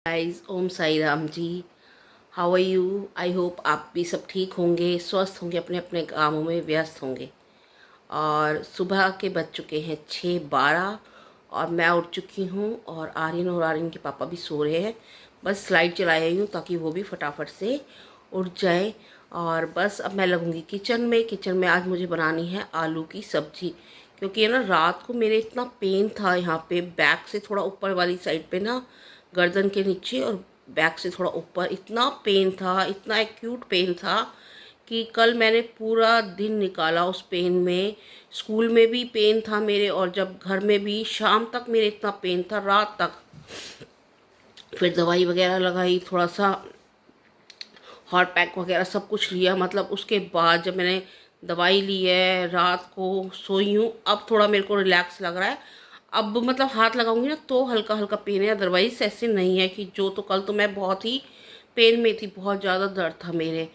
Guys, Om Sai Ram ji. How are you? I hope आप भी सब ठीक होंगे, स्वस्थ होंगे, अपने अपने कामों में व्यस्त होंगे। और सुबह के बज चुके हैं 6:12 और मैं उठ चुकी हूँ और आर्यन के पापा भी सो रहे हैं। बस लाइट जलाई आई हूँ ताकि वो भी फटाफट से उठ जाए। और बस अब मैं लगूँगी किचन में आज मुझे बनानी है आलू की सब्जी, क्योंकि है ना रात को मेरे इतना पेन था यहाँ पे बैक से थोड़ा ऊपर वाली साइड पे ना, गर्दन के नीचे और बैक से थोड़ा ऊपर इतना पेन था, इतना एक्यूट पेन था कि कल मैंने पूरा दिन निकाला उस पेन में। स्कूल में भी पेन था मेरे और जब घर में भी शाम तक मेरे इतना पेन था, रात तक। फिर दवाई वगैरह लगाई, थोड़ा सा हॉट पैक वगैरह सब कुछ लिया। मतलब उसके बाद जब मैंने दवाई ली है, रात को सोई हूँ, अब थोड़ा मेरे को रिलैक्स लग रहा है। अब मतलब हाथ लगाऊंगी ना तो हल्का हल्का पेन है, अदरवाइज ऐसे नहीं है कि जो तो कल तो मैं बहुत ही पेन में थी, बहुत ज़्यादा दर्द था मेरे।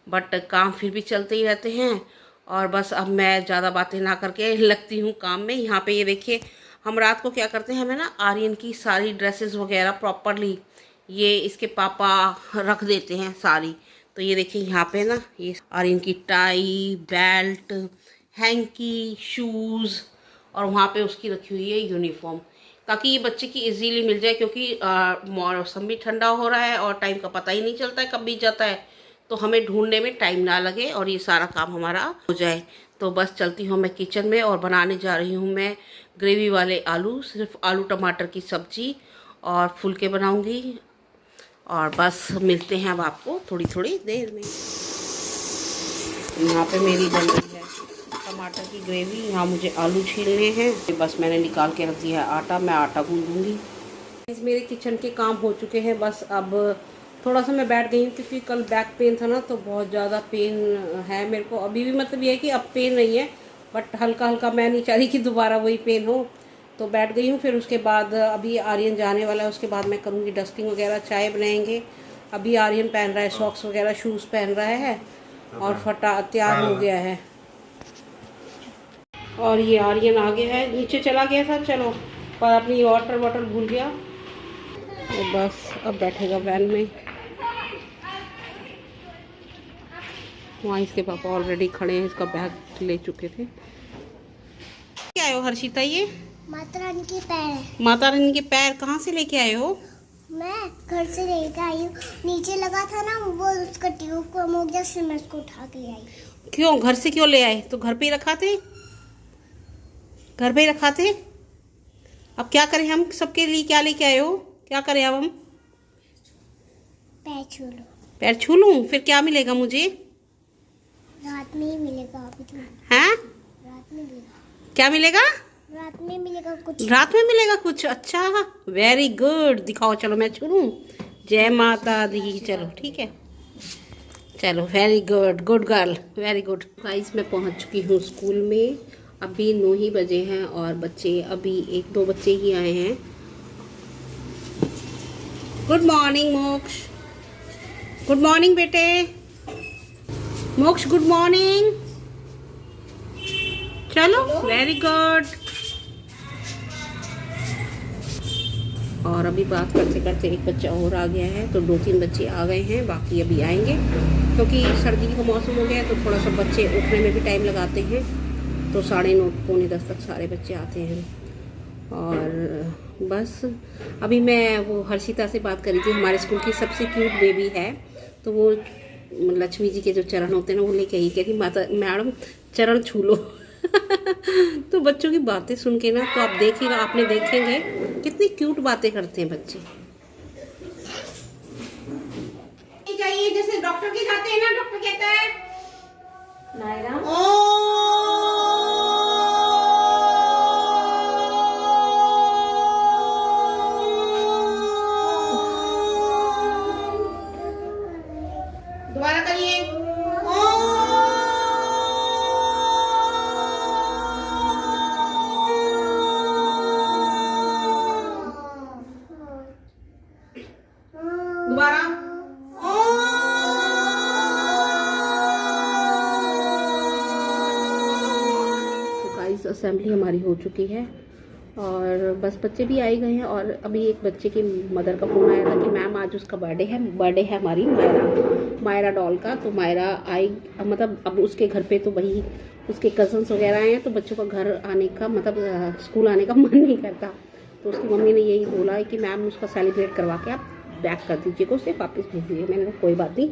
बट काम फिर भी चलते ही रहते हैं। और बस अब मैं ज़्यादा बातें ना करके लगती हूँ काम में। यहाँ पे ये देखिए, हम रात को क्या करते हैं, हमें ना आर्यन की सारी ड्रेसेस वगैरह प्रॉपरली ये इसके पापा रख देते हैं सारी। तो ये देखिए यहाँ पे ना, ये आर्यन की टाई, बेल्ट, हैंकी, शूज़, और वहाँ पे उसकी रखी हुई है यूनिफॉर्म, ताकि ये बच्चे की इजीली मिल जाए। क्योंकि मौसम भी ठंडा हो रहा है और टाइम का पता ही नहीं चलता है कब बीत जाता है, तो हमें ढूंढने में टाइम ना लगे और ये सारा काम हमारा हो जाए। तो बस चलती हूँ मैं किचन में और बनाने जा रही हूँ मैं ग्रेवी वाले आलू, सिर्फ आलू टमाटर की सब्जी और फुलके बनाऊँगी। और बस मिलते हैं अब आपको थोड़ी थोड़ी देर में। यहाँ पे मेरी बन रही है टमाटर की ग्रेवी, यहाँ मुझे आलू छीलने हैं। बस मैंने निकाल के रख दिया है आटा, मैं आटा गूंदूंगी। मेरे किचन के काम हो चुके हैं, बस अब थोड़ा सा मैं बैठ गई हूँ क्योंकि कल बैक पेन था ना, तो बहुत ज़्यादा पेन है मेरे को अभी भी। मतलब ये है कि अब पेन नहीं है, बट हल्का हल्का, मैं नहीं चाह रही कि दोबारा वही पेन हो, तो बैठ गई हूँ। फिर उसके बाद अभी आर्यन जाने वाला है, उसके बाद मैं करूँगी डस्टिंग वगैरह, चाय बनाएंगे। अभी आर्यन पहन रहा है सॉक्स वगैरह, शूज़ पहन रहा है और फटा तैयार हो गया है। और ये आर्यन आ गया है, नीचे चला गया था चलो, पर अपनी वाटर बॉटल भूल गया, तो बस अब बैठेगा वैन में। वहाँ इसके पापा ऑलरेडी खड़े हैं, इसका बैग ले चुके थे। क्या आए हो हर्षिता? ये माता रानी के पैर। माता रानी के पैर कहाँ से लेके आए हो? मैं घर से लेके आई हूँ, नीचे लगा था ना वो, उसका ट्यूब कम हो गया, फिर मैं उसको उठा के आई। क्यों घर से क्यों ले आए? तो घर पे ही रखा थे, घर पे ही रखा थे। अब क्या करें हम? सबके लिए क्या लेके आए हो? क्या करें अब हम? पैर छू लो। पैर छू लूं? फिर क्या मिलेगा मुझे? रात में ही मिलेगा अभी तो। हैं? रात में मिलेगा। क्या मिलेगा? रात में मिलेगा कुछ। रात में मिलेगा कुछ? अच्छा, वेरी गुड। दिखाओ, चलो मैं छू लूं। जय माता दी। चलो ठीक है, चलो very good, good girl, very good. Guys, मैं पहुंच चुकी हूँ स्कूल में। अभी 9 ही बजे हैं और बच्चे अभी 1-2 बच्चे ही आए हैं। गुड मॉर्निंग मोक्ष, गुड मॉर्निंग बेटे। मोक्ष गुड मॉर्निंग। चलो वेरी गुड। और अभी बात करते करते एक बच्चा और आ गया है, तो 2-3 बच्चे आ गए हैं, बाकी अभी आएंगे। क्योंकि सर्दी का मौसम हो गया है तो थोड़ा सा बच्चे उठने में भी टाइम लगाते हैं, तो 9:30 पौने 10 तक सारे बच्चे आते हैं। और बस अभी मैं वो हर्षिता से बात करी थी, हमारे स्कूल की सबसे क्यूट बेबी है, तो वो लक्ष्मी जी के जो चरण होते हैं ना, वो लेके ही कह रही माता मैडम चरण छू लो। तो बच्चों की बातें सुन के ना, तो आप देखिएगा, आपने देखेंगे कितनी क्यूट बातें करते हैं बच्चे। चाहिए जैसे डॉक्टर के जाते हैं ना, डॉक्टर कहता है नायरा दोबारा करिए। दोबारा। तो गाइस, असेंबली हमारी हो चुकी है और बस बच्चे भी आए गए हैं। और अभी एक बच्चे की मदर का फ़ोन आया था कि मैम आज उसका बर्थडे है हमारी मायरा डॉल का। तो मायरा आई, मतलब अब उसके घर पे तो वही उसके कज़न्स वगैरह आए हैं, तो बच्चों का घर आने का मतलब स्कूल आने का मन नहीं करता। तो उसकी मम्मी ने यही बोला है कि मैम उसका सेलिब्रेट करवा के आप बैक कर दीजिएगा, उसे वापस भेज दीजिए। मैंने कहा कोई बात नहीं,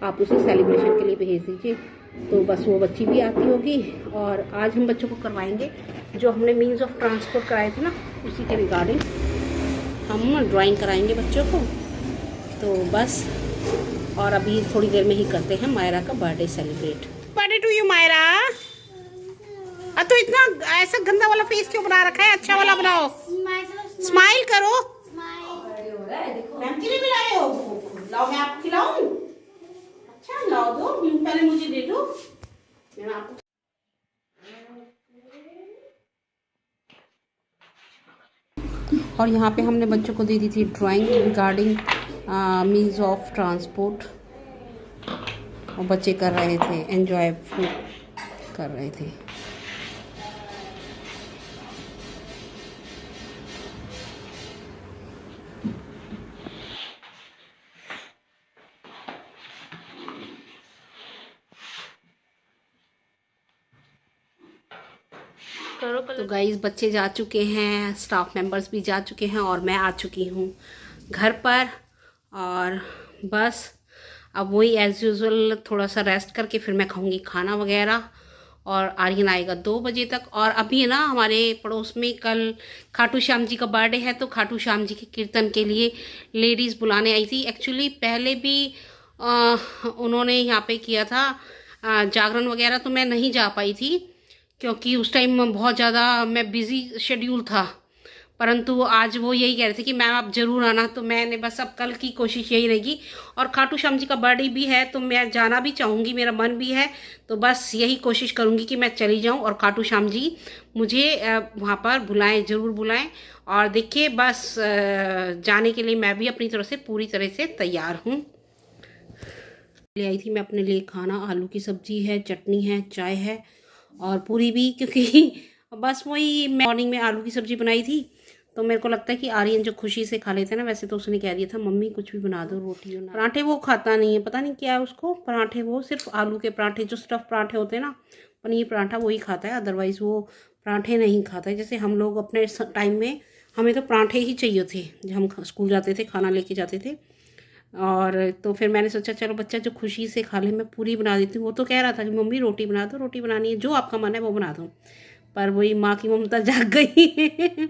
आप उसे सेलिब्रेशन के लिए भेज दीजिए। तो बस वो बच्ची भी आती होगी। और आज हम बच्चों को करवाएंगे जो हमने मीन्स ऑफ ट्रांसपोर्ट कराए थे ना, उसी के रिगार्डिंग हम ड्राइंग कराएंगे बच्चों को। तो बस, और अभी थोड़ी देर में ही करते हैं मायरा का birthday celebrate. Birthday to you Myra. तो इतना ऐसा गंदा वाला फेस क्यों बना रखा है? अच्छा वाला बनाओ, स्माइल करो। मैम के लिए भी लाए हो? लाओ मैं आपको खिलाऊं। अच्छा लाओ, दो पहले मुझे दे दो, मैं आपको। और यहाँ पे हमने बच्चों को दे दी थी drawing regarding means of transport, और बच्चे कर रहे थे, एंजॉयफुल कर रहे थे। तो गाइस बच्चे जा चुके हैं, स्टाफ मेंबर्स भी जा चुके हैं, और मैं आ चुकी हूँ घर पर। और बस अब वही एज़ यूजुअल थोड़ा सा रेस्ट करके फिर मैं खाऊंगी खाना वगैरह। और आर्यन आएगा 2 बजे तक। और अभी ना हमारे पड़ोस में कल खाटू श्याम जी का बर्थडे है, तो खाटू श्याम जी के कीर्तन के लिए लेडीज़ बुलाने आई थी। एक्चुअली पहले भी उन्होंने यहाँ पे किया था जागरण वगैरह, तो मैं नहीं जा पाई थी क्योंकि उस टाइम बहुत ज़्यादा मैं बिज़ी शेड्यूल था। परंतु आज वो यही कह रहे थे कि मैम आप ज़रूर आना, तो मैंने बस अब कल की कोशिश यही रहेगी। और खाटू श्याम जी का बर्थडे भी है, तो मैं जाना भी चाहूँगी, मेरा मन भी है। तो बस यही कोशिश करूँगी कि मैं चली जाऊँ और खाटू श्याम जी मुझे वहाँ पर बुलाएं, ज़रूर बुलाएं। और देखिए बस जाने के लिए मैं भी अपनी तरफ से पूरी तरह से तैयार हूँ। ले आई थी मैं अपने लिए खाना, आलू की सब्ज़ी है, चटनी है, चाय है और पूरी भी, क्योंकि बस वही मॉर्निंग में आलू की सब्ज़ी बनाई थी। तो मेरे को लगता है कि आर्यन जो खुशी से खा लेते हैं ना, वैसे तो उसने कह दिया था मम्मी कुछ भी बना दो, रोटी बना। पराठे वो खाता नहीं है, पता नहीं क्या है उसको। पराठे वो सिर्फ आलू के पराठे, जो स्टफ़ पराठे होते हैं ना, पनीर पराठा, वही खाता है। अदरवाइज़ वो पराठे नहीं खाता है। जैसे हम लोग अपने टाइम में हमें तो पराठे ही चाहिए थे जब हम स्कूल जाते थे, खाना लेके जाते थे। और तो फिर मैंने सोचा चलो बच्चा जो खुशी से खा ले, मैं पूरी बना देती हूँ। वो तो कह रहा था कि मम्मी रोटी बना दो, रोटी बनानी है, जो आपका मन है वो बना दो। पर वही माँ की ममता जाग गई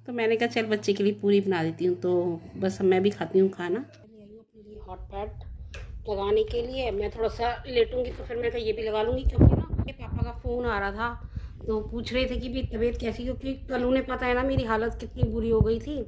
तो मैंने कहा चल बच्चे के लिए पूरी बना देती हूँ। तो बस मैं भी खाती हूँ खाना। अपने लिए हॉट पैड लगाने के लिए मैं थोड़ा सा लेटूंगी, तो फिर मैं ये भी लगा लूँगी, क्योंकि ना मेरे पापा का फ़ोन आ रहा था, तो पूछ रहे थे कि भी तबीयत कैसी, क्योंकि कल उन्हें पता है ना मेरी हालत कितनी बुरी हो गई थी।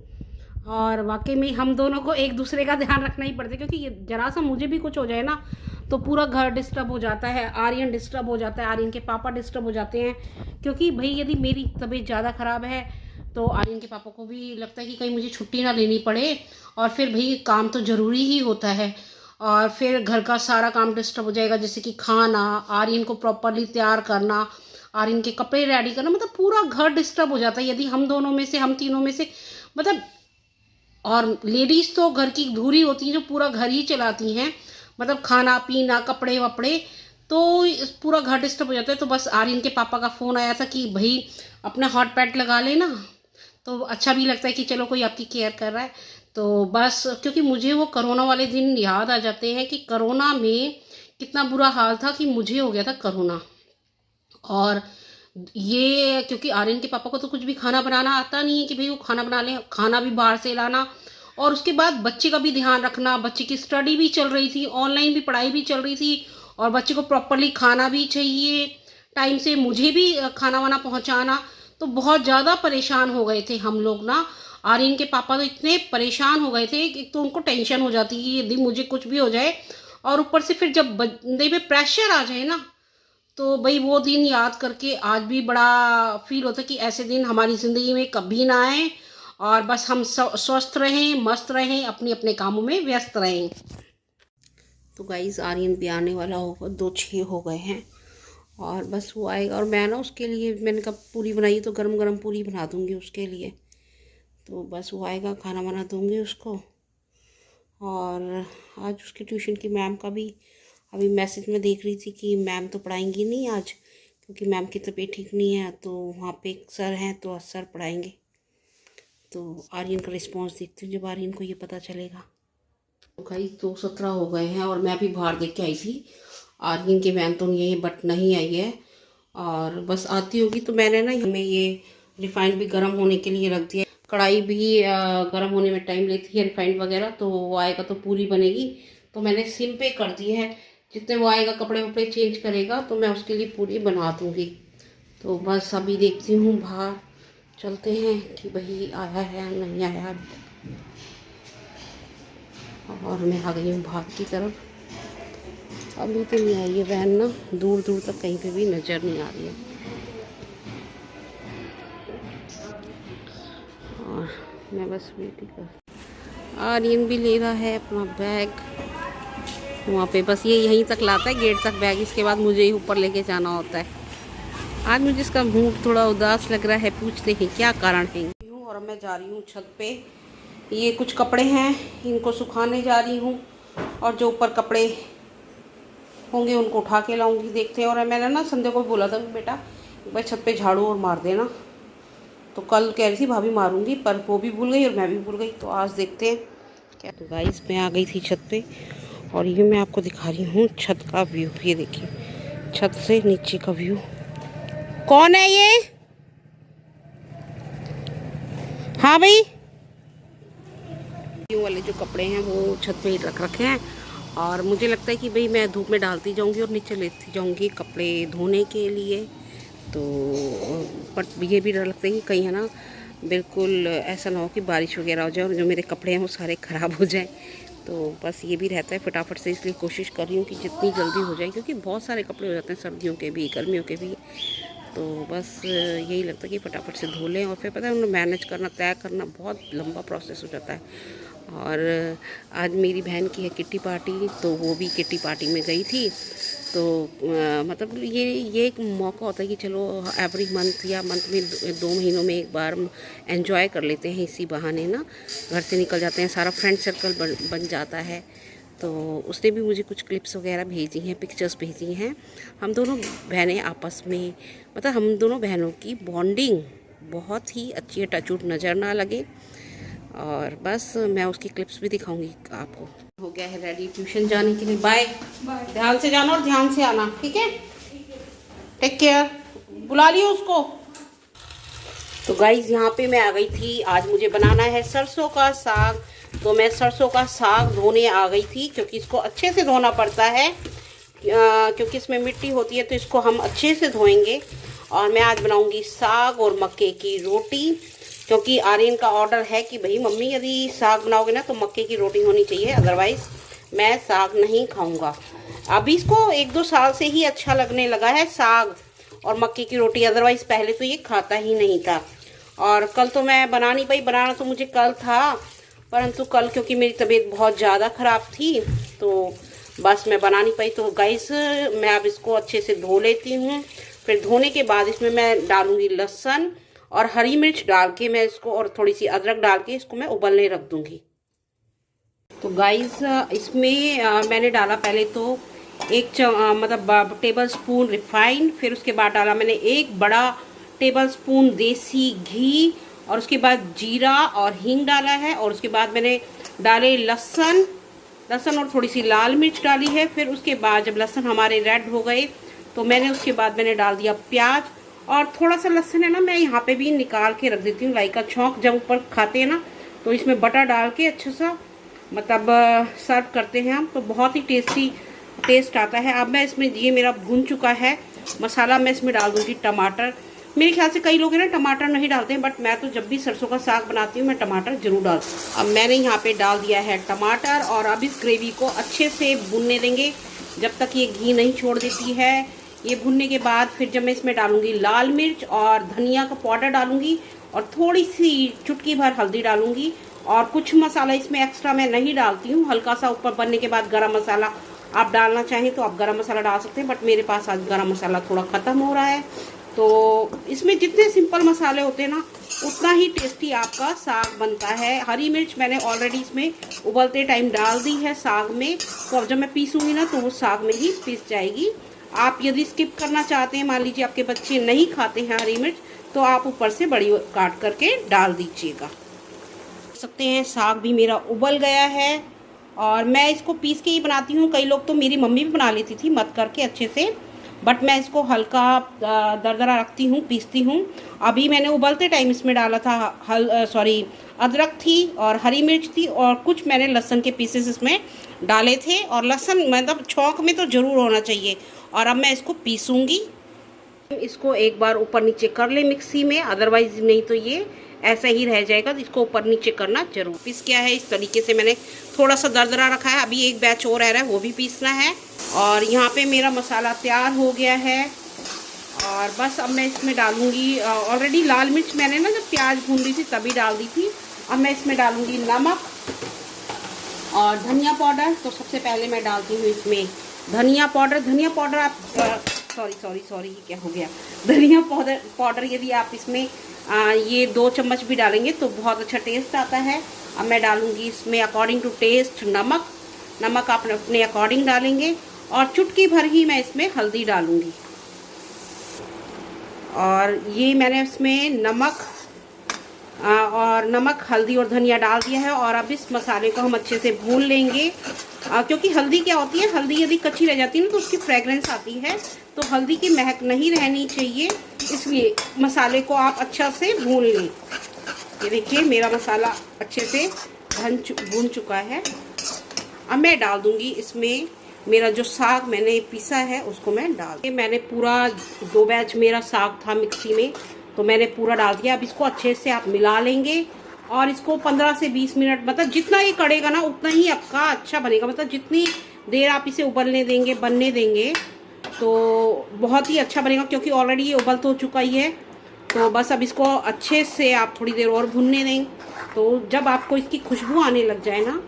और वाकई में हम दोनों को एक दूसरे का ध्यान रखना ही पड़ता है, क्योंकि ये जरा सा मुझे भी कुछ हो जाए ना तो पूरा घर डिस्टर्ब हो जाता है, आर्यन डिस्टर्ब हो जाता है, आर्यन के पापा डिस्टर्ब हो जाते हैं। क्योंकि भाई यदि मेरी तबीयत ज़्यादा ख़राब है तो आर्यन के पापा को भी लगता है कि कहीं मुझे छुट्टी ना लेनी पड़े। और फिर भाई काम तो ज़रूरी ही होता है, और फिर घर का सारा काम डिस्टर्ब हो जाएगा, जैसे कि खाना, आर्यन को प्रॉपरली तैयार करना, आर्यन के कपड़े रेडी करना, मतलब पूरा घर डिस्टर्ब हो जाता है यदि हम दोनों में से, हम तीनों में से, मतलब। और लेडीज़ तो घर की धुरी होती हैं जो पूरा घर ही चलाती हैं, मतलब खाना पीना, कपड़े वपड़े, तो पूरा घर डिस्टर्ब हो जाता है। तो बस आर्यन के पापा का फ़ोन आया था कि भाई अपना हॉट पैड लगा लेना, तो अच्छा भी लगता है कि चलो कोई आपकी केयर कर रहा है। तो बस क्योंकि मुझे वो कोरोना वाले दिन याद आ जाते हैं कि कोरोना में कितना बुरा हाल था, कि मुझे हो गया था कोरोना। और ये क्योंकि आर्यन के पापा को तो कुछ भी खाना बनाना आता नहीं है कि भाई वो खाना बना लें, खाना भी बाहर से लाना, और उसके बाद बच्चे का भी ध्यान रखना। बच्चे की स्टडी भी चल रही थी, ऑनलाइन भी पढ़ाई भी चल रही थी, और बच्चे को प्रॉपरली खाना भी चाहिए टाइम से, मुझे भी खाना वाना पहुंचाना। तो बहुत ज़्यादा परेशान हो गए थे हम लोग ना। आर्यन के पापा तो इतने परेशान हो गए थे कि एक तो उनको टेंशन हो जाती है यदि मुझे कुछ भी हो जाए, और ऊपर से फिर जब बंदे पे प्रेशर आ जाए ना, तो भाई वो दिन याद करके आज भी बड़ा फील होता है कि ऐसे दिन हमारी ज़िंदगी में कभी ना आए, और बस हम स्वस्थ रहें, मस्त रहें, अपने अपने कामों में व्यस्त रहें। तो गाइस आर्यन भी आने वाला होगा, 2:06 हो गए हैं, और बस वो आएगा। और मैं ना उसके लिए मैंने कहा पूरी बनाई तो गरम गरम पूरी बना दूँगी उसके लिए। तो बस वो आएगा, खाना बना दूँगी उसको। और आज उसकी ट्यूशन की मैम का भी अभी मैसेज में देख रही थी कि मैम तो पढ़ाएंगी नहीं आज, क्योंकि मैम की तबीयत ठीक नहीं है। तो वहाँ पे एक सर हैं, तो सर पढ़ाएंगे। तो आर्यन का रिस्पॉन्स देखती हूँ जब आर्यन को ये पता चलेगा। तो भाई 2:17 हो गए हैं और मैं अभी बाहर देख के आई थी। आर्यन की वैन तो नहीं है बट नहीं आई है, और बस आती होगी। तो मैंने ना हमें ये रिफाइंड भी गर्म होने के लिए रख दिया। कढ़ाई भी गर्म होने में टाइम लेती है रिफाइंड वगैरह। तो वो आएगा तो पूरी बनेगी, तो मैंने सिम पे कर दी है। जितने वो आएगा कपड़े वपड़े चेंज करेगा तो मैं उसके लिए पूरी बना दूँगी। तो बस अभी देखती हूँ, बाहर चलते हैं कि भाई आया है नहीं आया अभी तक। और मैं आ गई हूँ बाहर की तरफ। अभी तो नहीं आई है वैन ना, दूर दूर तक कहीं पे भी नज़र नहीं आ रही है। और मैं बस वेट कर। आर्यन भी ले रहा है अपना बैग वहाँ पे, बस ये यहीं तक लाता है गेट तक बैग, इसके बाद मुझे ही ऊपर लेके जाना होता है। आज मुझे इसका मूड थोड़ा उदास लग रहा है, पूछते हैं क्या कारण है। और मैं जा रही हूँ छत पे। ये कुछ कपड़े हैं, इनको सुखाने जा रही हूँ, और जो ऊपर कपड़े होंगे उनको उठा के लाऊंगी। देखते हैं। और मैंने ना संध्या को बोला था कि बेटा एक बार छत पे झाड़ू और मार देना। तो कल कह रही थी भाभी मारूंगी, पर वो भी भूल गई और मैं भी भूल गई। तो आज देखते हैं क्या। तो गाइस मैं आ गई थी छत पे, और ये मैं आपको दिखा रही हूँ छत का व्यू। ये देखिए छत से नीचे का व्यू। कौन है ये? हाँ भाई, ये वाले जो कपड़े हैं वो छत पे ही रख रखे हैं। और मुझे लगता है कि भाई मैं धूप में डालती जाऊंगी और नीचे लेती जाऊंगी कपड़े धोने के लिए। तो बट ये भी डर लगता है कि कहीं है ना बिल्कुल ऐसा ना हो कि बारिश वगैरह हो जाए और जो मेरे कपड़े हैं वो सारे ख़राब हो जाएं। तो बस ये भी रहता है फटाफट से, इसलिए कोशिश कर रही हूँ कि जितनी जल्दी हो जाए, क्योंकि बहुत सारे कपड़े हो जाते हैं सर्दियों के भी गर्मियों के भी। तो बस यही लगता है कि फटाफट से धो लें। और फिर पता है उन्हें मैनेज करना, तय करना बहुत लंबा प्रोसेस हो जाता है। और आज मेरी बहन की है किट्टी पार्टी, तो वो भी किट्टी पार्टी में गई थी। तो मतलब ये एक मौका होता है कि चलो एवरी मंथ या मंथ में 2 महीनों में एक बार एंजॉय कर लेते हैं इसी बहाने ना, घर से निकल जाते हैं, सारा फ्रेंड सर्कल बन जाता है। तो उसने भी मुझे कुछ क्लिप्स वगैरह भेजी हैं, पिक्चर्स भेजी हैं। हम दोनों बहनें आपस में, मतलब हम दोनों बहनों की बॉन्डिंग बहुत ही अच्छी है, टचवुड नज़र ना लगे। और बस मैं उसकी क्लिप्स भी दिखाऊंगी आपको। हो गया है रेडी ट्यूशन जाने के लिए। बाय। ध्यान से जाना और ध्यान से आना, ठीक है? Take care. बुला लियो उसको। तो गाइज यहाँ पे मैं आ गई थी। आज मुझे बनाना है सरसों का साग। तो मैं सरसों का साग धोने आ गई थी, क्योंकि इसको अच्छे से धोना पड़ता है, क्योंकि इसमें मिट्टी होती है। तो इसको हम अच्छे से धोएंगे। और मैं आज बनाऊंगी साग और मक्के की रोटी, क्योंकि आर्यन का ऑर्डर है कि भाई मम्मी यदि साग बनाओगे ना तो मक्के की रोटी होनी चाहिए, अदरवाइज़ मैं साग नहीं खाऊंगा। अभी इसको 1-2 साल से ही अच्छा लगने लगा है साग और मक्के की रोटी, अदरवाइज़ पहले तो ये खाता ही नहीं था। और कल तो मैं बना नहीं पाई, बनाना तो मुझे कल था, परंतु कल क्योंकि मेरी तबीयत बहुत ज़्यादा ख़राब थी तो बस मैं बना नहीं पाई। तो गाइस मैं अब इसको अच्छे से धो लेती हूँ। फिर धोने के बाद इसमें मैं डालूँगी लहसुन और हरी मिर्च डाल के मैं इसको, और थोड़ी सी अदरक डाल के इसको मैं उबलने रख दूँगी। तो गाइस इसमें मैंने डाला पहले तो मतलब टेबल स्पून रिफाइंड, फिर उसके बाद डाला मैंने 1 बड़ा टेबल स्पून देसी घी, और उसके बाद जीरा और हींग डाला है। और उसके बाद मैंने डाले लहसुन और थोड़ी सी लाल मिर्च डाली है। फिर उसके बाद जब लहसुन हमारे रेड हो गए तो मैंने उसके बाद मैंने डाल दिया प्याज, और थोड़ा सा लहसुन है ना मैं यहाँ पे भी निकाल के रख देती हूँ, लाइक का छौंक जब ऊपर खाते हैं ना तो इसमें बटर डाल के अच्छा सा मतलब सर्व करते हैं हम, तो बहुत ही टेस्टी टेस्ट आता है। अब मैं इसमें, ये मेरा भून चुका है मसाला, मैं इसमें डाल दूँगी टमाटर। मेरे ख्याल से कई लोग हैं ना टमाटर नहीं डालते हैं, बट मैं तो जब भी सरसों का साग बनाती हूँ मैं टमाटर ज़रूर डालती हूँ। अब मैंने यहाँ पे डाल दिया है टमाटर, और अब इस ग्रेवी को अच्छे से भूनने देंगे जब तक ये घी नहीं छोड़ देती है। ये भुनने के बाद फिर जब मैं इसमें डालूंगी लाल मिर्च और धनिया का पाउडर डालूंगी, और थोड़ी सी चुटकी भर हल्दी डालूंगी, और कुछ मसाला इसमें एक्स्ट्रा मैं नहीं डालती हूँ। हल्का सा ऊपर बनने के बाद गरम मसाला आप डालना चाहें तो आप गरम मसाला डाल सकते हैं, बट मेरे पास आज गरम मसाला थोड़ा ख़त्म हो रहा है। तो इसमें जितने सिंपल मसाले होते हैं ना, उतना ही टेस्टी आपका साग बनता है। हरी मिर्च मैंने ऑलरेडी इसमें उबलते टाइम डाल दी है साग में, तो अब जब मैं पीसूँगी ना तो वो साग में ही पीस जाएगी। आप यदि स्किप करना चाहते हैं, मान लीजिए आपके बच्चे नहीं खाते हैं हरी मिर्च, तो आप ऊपर से बड़ी काट करके डाल दीजिएगा। देख सकते हैं साग भी मेरा उबल गया है और मैं इसको पीस के ही बनाती हूँ। कई लोग तो, मेरी मम्मी भी बना लेती थी मत करके अच्छे से, बट मैं इसको हल्का दरदरा रखती हूँ, पीसती हूँ। अभी मैंने उबलते टाइम इसमें डाला था अदरक थी और हरी मिर्च थी और कुछ मैंने लहसुन के पीसेस इसमें डाले थे, और लहसुन मतलब छौंक में तो ज़रूर होना चाहिए। और अब मैं इसको पीसूँगी। इसको एक बार ऊपर नीचे कर ले मिक्सी में, अदरवाइज नहीं तो ये ऐसा ही रह जाएगा। तो इसको ऊपर नीचे करना जरूर। पीस गया है इस तरीके से, मैंने थोड़ा सा दरदरा रखा है। अभी एक बैच और रह रहा है, वो भी पीसना है। और यहाँ पे मेरा मसाला तैयार हो गया है और बस अब मैं इसमें डालूँगी, ऑलरेडी लाल मिर्च मैंने ना जब प्याज भून रही थी तभी डाल दी थी। अब मैं इसमें डालूँगी नमक और धनिया पाउडर। तो सबसे पहले मैं डालती हूँ इसमें धनिया पाउडर आप सॉरी क्या हो गया, धनिया पाउडर यदि आप इसमें ये 2 चम्मच भी डालेंगे तो बहुत अच्छा टेस्ट आता है। अब मैं डालूँगी इसमें अकॉर्डिंग टू टेस्ट नमक आप अपने अकॉर्डिंग डालेंगे, और चुटकी भर ही मैं इसमें हल्दी डालूँगी। और ये मैंने इसमें नमक हल्दी और धनिया डाल दिया है। और अब इस मसाले को हम अच्छे से भून लेंगे, क्योंकि हल्दी क्या होती है, हल्दी यदि कच्ची रह जाती है ना तो उसकी फ्रेगरेंस आती है, तो हल्दी की महक नहीं रहनी चाहिए, इसलिए मसाले को आप अच्छा से भून लें। ये देखिए मेरा मसाला अच्छे से भून चुका है। अब मैं डाल दूंगी इसमें मेरा जो साग मैंने पीसा है उसको मैं डाल, मैंने पूरा 2 बैच मेरा साग था मिक्सी में, तो मैंने पूरा डाल दिया। अब इसको अच्छे से आप मिला लेंगे और इसको 15 से 20 मिनट, मतलब जितना ये कड़ेगा ना उतना ही आपका अच्छा बनेगा। मतलब जितनी देर आप इसे उबलने देंगे, बनने देंगे, तो बहुत ही अच्छा बनेगा, क्योंकि ऑलरेडी ये उबल तो चुका ही है। तो बस अब इसको अच्छे से आप थोड़ी देर और भुनने दें। तो जब आपको इसकी खुशबू आने लग जाए ना,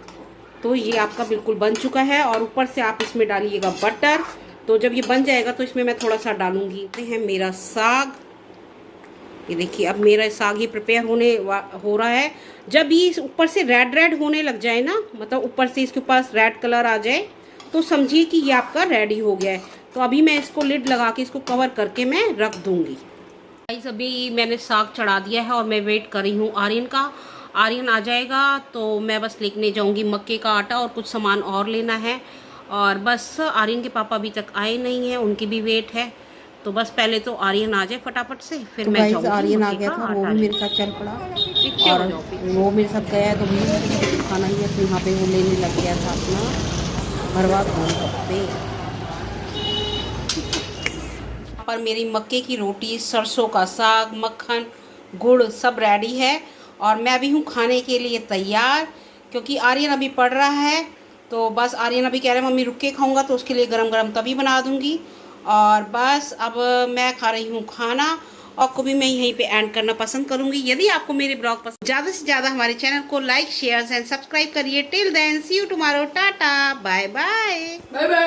तो ये आपका बिल्कुल बन चुका है। और ऊपर से आप इसमें डालिएगा बटर। तो जब ये बन जाएगा तो इसमें मैं थोड़ा सा डालूँगी है मेरा साग। ये देखिए अब मेरा साग ही प्रिपेयर हो रहा है। जब ये ऊपर से रेड होने लग जाए ना, मतलब ऊपर से इसके पास रेड कलर आ जाए, तो समझिए कि ये आपका रेडी हो गया है। तो अभी मैं इसको लिड लगा के इसको कवर करके मैं रख दूँगी। गाइस अभी मैंने साग चढ़ा दिया है और मैं वेट कर रही हूँ आर्यन का। आर्यन आ जाएगा तो मैं बस लेने जाऊँगी मक्के का आटा और कुछ सामान और लेना है। और बस आर्यन के पापा अभी तक आए नहीं हैं, उनकी भी वेट है। तो बस पहले तो आर्यन आ जाए फटाफट से, फिर मैं जाऊँगी। आर्यन आ गया था, वो भी मेरे साथ चल पड़ा और वो मेरे साथ गया है, तो मुझे खाना ही है, तो यहाँ पे वो लेने लग गया था अपना भरवा गोलगप्पे। पर मेरी मक्के की रोटी, सरसों का साग, मक्खन, गुड़ सब रेडी है और मैं भी हूँ खाने के लिए तैयार। क्योंकि आर्यन अभी पढ़ रहा है, तो बस आर्यन अभी कह रहा है मम्मी रुक के खाऊंगा, तो उसके लिए गरम गरम तभी बना दूंगी। और बस अब मैं खा रही हूँ खाना, और को भी मैं यहीं पे एंड करना पसंद करूँगी। यदि आपको मेरे ब्लॉग पसंद, ज़्यादा से ज़्यादा हमारे चैनल को लाइक, शेयर एंड सब्सक्राइब करिए। Till then see you tomorrow, tata, bye bye.